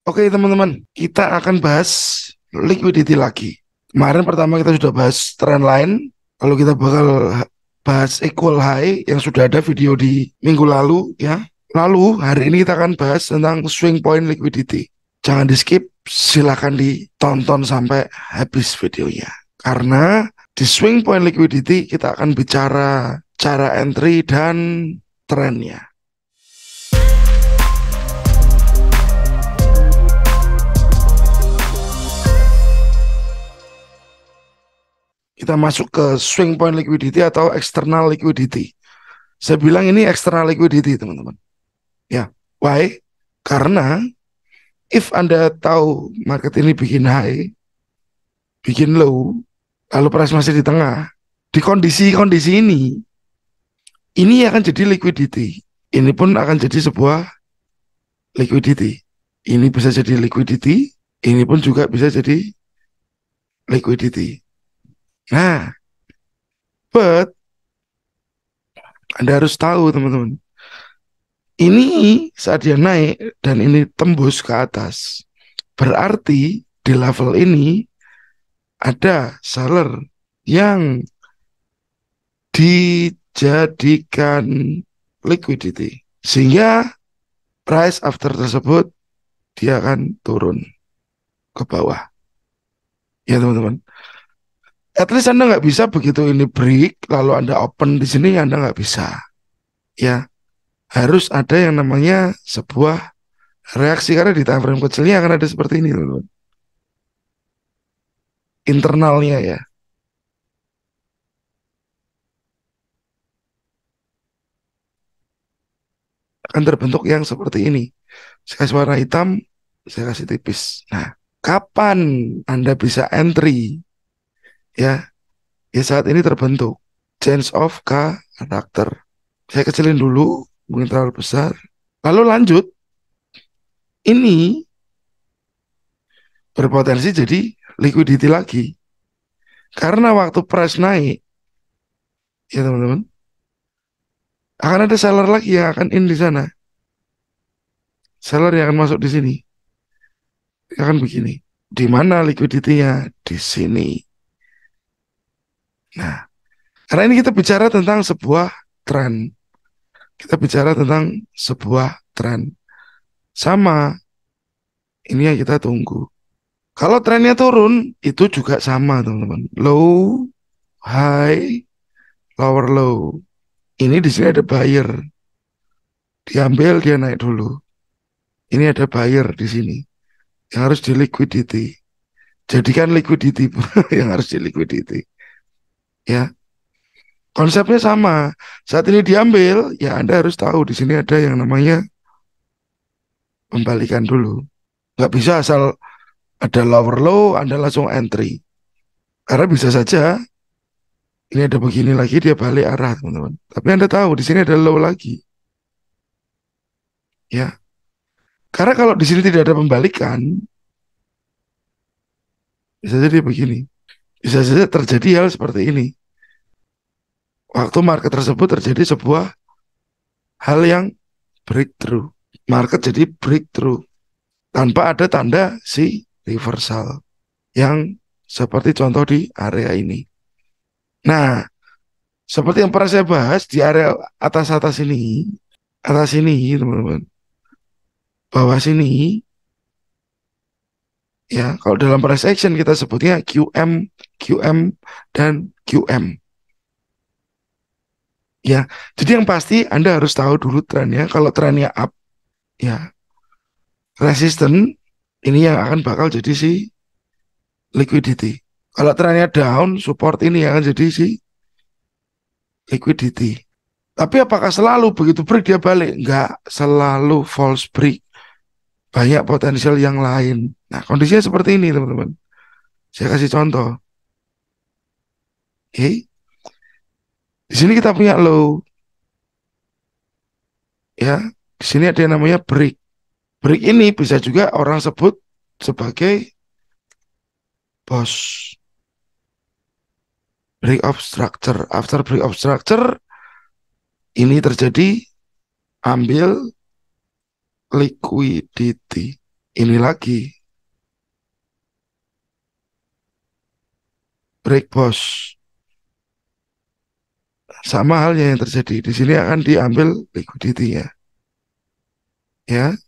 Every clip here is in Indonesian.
Oke teman-teman, kita akan bahas liquidity lagi. Kemarin pertama kita sudah bahas trend line, lalu kita bakal bahas equal high yang sudah ada video di minggu lalu ya. Lalu hari ini kita akan bahas tentang swing point liquidity. Jangan di skip, silakan ditonton sampai habis videonya. Karena di swing point liquidity kita akan bicara cara entry dan trennya. Kita masuk ke swing point liquidity atau external liquidity. Saya bilang ini external liquidity, teman-teman. Ya, why? Karena if Anda tahu market ini bikin high, bikin low, lalu price masih di tengah, di kondisi-kondisi ini akan jadi liquidity. Ini pun akan jadi sebuah liquidity. Ini bisa jadi liquidity, ini pun juga bisa jadi liquidity. Nah, but Anda harus tahu, teman-teman, ini saat dia naik dan ini tembus ke atas, berarti di level ini ada seller yang dijadikan liquidity. Sehingga price after tersebut dia akan turun ke bawah. Ya teman-teman. At least Anda nggak bisa begitu ini break, lalu Anda open di sini, Anda nggak bisa. Ya, harus ada yang namanya sebuah reaksi, karena di time frame kecilnya akan ada seperti ini teman-teman. Internalnya ya. Akan terbentuk yang seperti ini. Saya kasih warna hitam, saya kasih tipis. Nah, kapan Anda bisa entry? Ya, ya saat ini terbentuk change of karakter. Saya kecilin dulu, mungkin terlalu besar. Lalu lanjut, ini berpotensi jadi liquidity lagi. Karena waktu price naik, ya teman-teman, akan ada seller lagi yang akan in di sana. Seller yang akan masuk di sini. Akan begini. Di mana liquidity-nya? Di sini. Nah, karena ini kita bicara tentang sebuah tren. Kita bicara tentang sebuah tren. Sama, ini yang kita tunggu. Kalau trennya turun, itu juga sama, teman-teman. Low, high, lower low. Ini di sini ada buyer. Diambil, dia naik dulu. Ini ada buyer di sini. Yang harus di liquidity. Jadikan liquidity yang harus di liquidity. Ya, konsepnya sama. Saat ini diambil, ya Anda harus tahu di sini ada yang namanya pembalikan dulu. Nggak bisa asal ada lower low, Anda langsung entry. Karena bisa saja ini ada begini lagi, dia balik arah, teman-teman. Tapi Anda tahu di sini ada low lagi. Ya. Karena kalau di sini tidak ada pembalikan, bisa jadi begini. Bisa saja terjadi hal seperti ini. Waktu market tersebut terjadi sebuah hal yang breakthrough. Market jadi breakthrough tanpa ada tanda si reversal yang seperti contoh di area ini. Nah, seperti yang pernah saya bahas di area atas ini teman-teman, bawah sini, ya kalau dalam price action kita sebutnya QM, QM, dan QM. Ya, jadi yang pasti Anda harus tahu dulu trennya. Kalau trennya up, ya resisten ini yang akan bakal jadi si liquidity. Kalau trennya down, support ini yang akan jadi si liquidity. Tapi apakah selalu begitu break dia balik? Enggak selalu false break. Banyak potensial yang lain. Nah, kondisinya seperti ini, teman-teman. Saya kasih contoh. Oke. Di sini kita punya low. Ya, di sini ada yang namanya break. Break ini bisa juga orang sebut sebagai boss. Break of structure. After break of structure, ini terjadi ambil liquidity. Ini lagi break bos. Sama halnya yang terjadi di sini akan diambil liquidity-nya. Ya,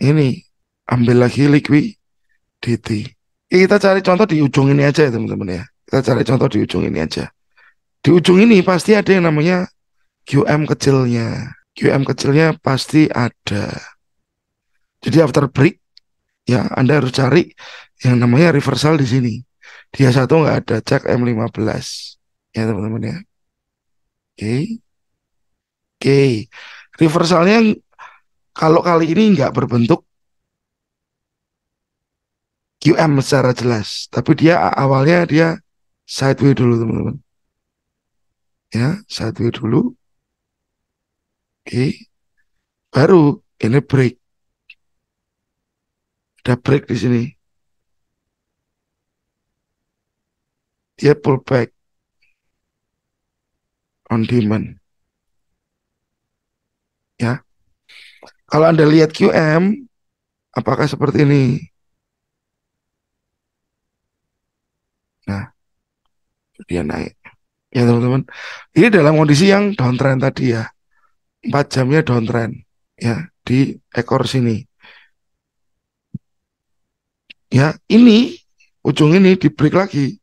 ini ambil lagi liquidity. Kita cari contoh di ujung ini aja ya teman-teman ya. Kita cari contoh di ujung ini aja. Di ujung ini pasti ada yang namanya QM kecilnya. QM kecilnya pasti ada. Jadi after break ya Anda harus cari yang namanya reversal di sini. Dia satu nggak ada, cek M15. Ya teman-teman ya. Oke. Oke. Reversalnya kalau kali ini nggak berbentuk QM secara jelas, tapi dia awalnya dia sideway dulu teman-teman. Ya, sideway dulu. Oke. Baru ini break. Ada break di sini. Dia pullback on demand. Ya. Kalau Anda lihat QM, apakah seperti ini? Nah, dia naik. Ya teman-teman. Ini dalam kondisi yang downtrend tadi ya. 4 jamnya downtrend. Ya, di ekor sini. Ya, ini ujung ini di break lagi.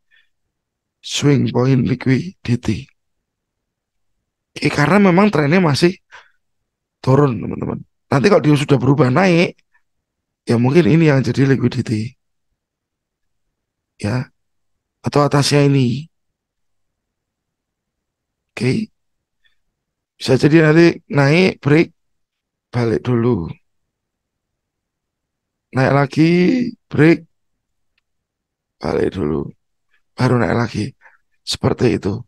Swing point liquidity. Karena memang trennya masih turun teman-teman. Nanti kalau dia sudah berubah naik, ya mungkin ini yang jadi liquidity. Ya, atau atasnya ini. Oke. Bisa jadi nanti naik, break, balik dulu. Naik lagi, break, balik dulu. Baru naik lagi. Seperti itu.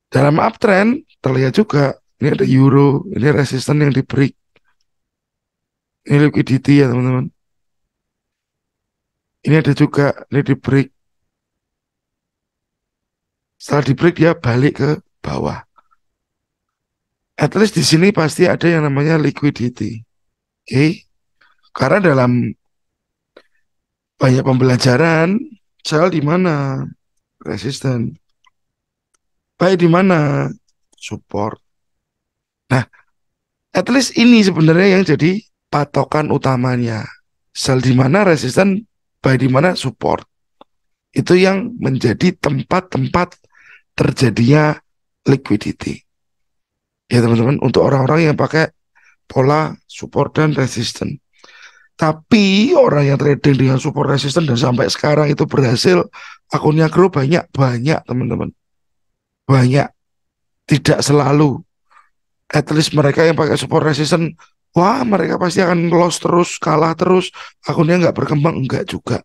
Dalam uptrend, terlihat juga, ini ada euro, ini resisten yang di break. Ini liquidity ya teman-teman. Ini ada juga, ini di break. Setelah di break dia balik ke bawah. At least di sini pasti ada yang namanya liquidity. Oke. Karena dalam banyak pembelajaran, sell di mana? Resisten. Buy di mana? Support. Nah, at least ini sebenarnya yang jadi patokan utamanya. Sell di mana? Resisten. Buy di mana? Support. Itu yang menjadi tempat-tempat terjadinya liquidity. Ya teman-teman, untuk orang-orang yang pakai pola support dan resisten. Tapi orang yang trading dengan support resisten dan sampai sekarang itu berhasil, akunnya grow banyak teman-teman. Banyak, tidak selalu. At least mereka yang pakai support resisten, wah mereka pasti akan loss terus, kalah terus, akunnya nggak berkembang, enggak juga.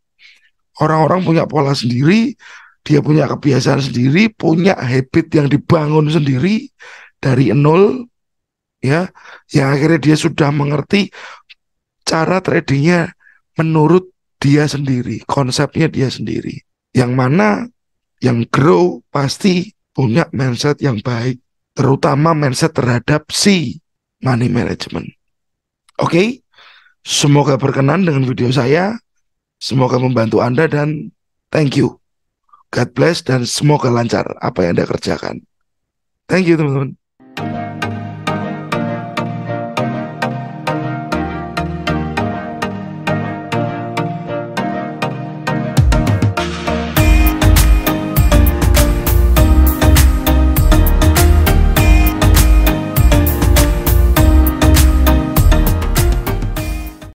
Orang-orang punya pola sendiri, dia punya kebiasaan sendiri, punya habit yang dibangun sendiri dari nol, ya, yang akhirnya dia sudah mengerti cara tradingnya menurut dia sendiri, konsepnya dia sendiri. Yang mana yang grow pasti punya mindset yang baik, terutama mindset terhadap si money management. Oke, semoga berkenan dengan video saya, semoga membantu Anda dan thank you. God bless dan semoga lancar apa yang Anda kerjakan. Thank you teman-teman.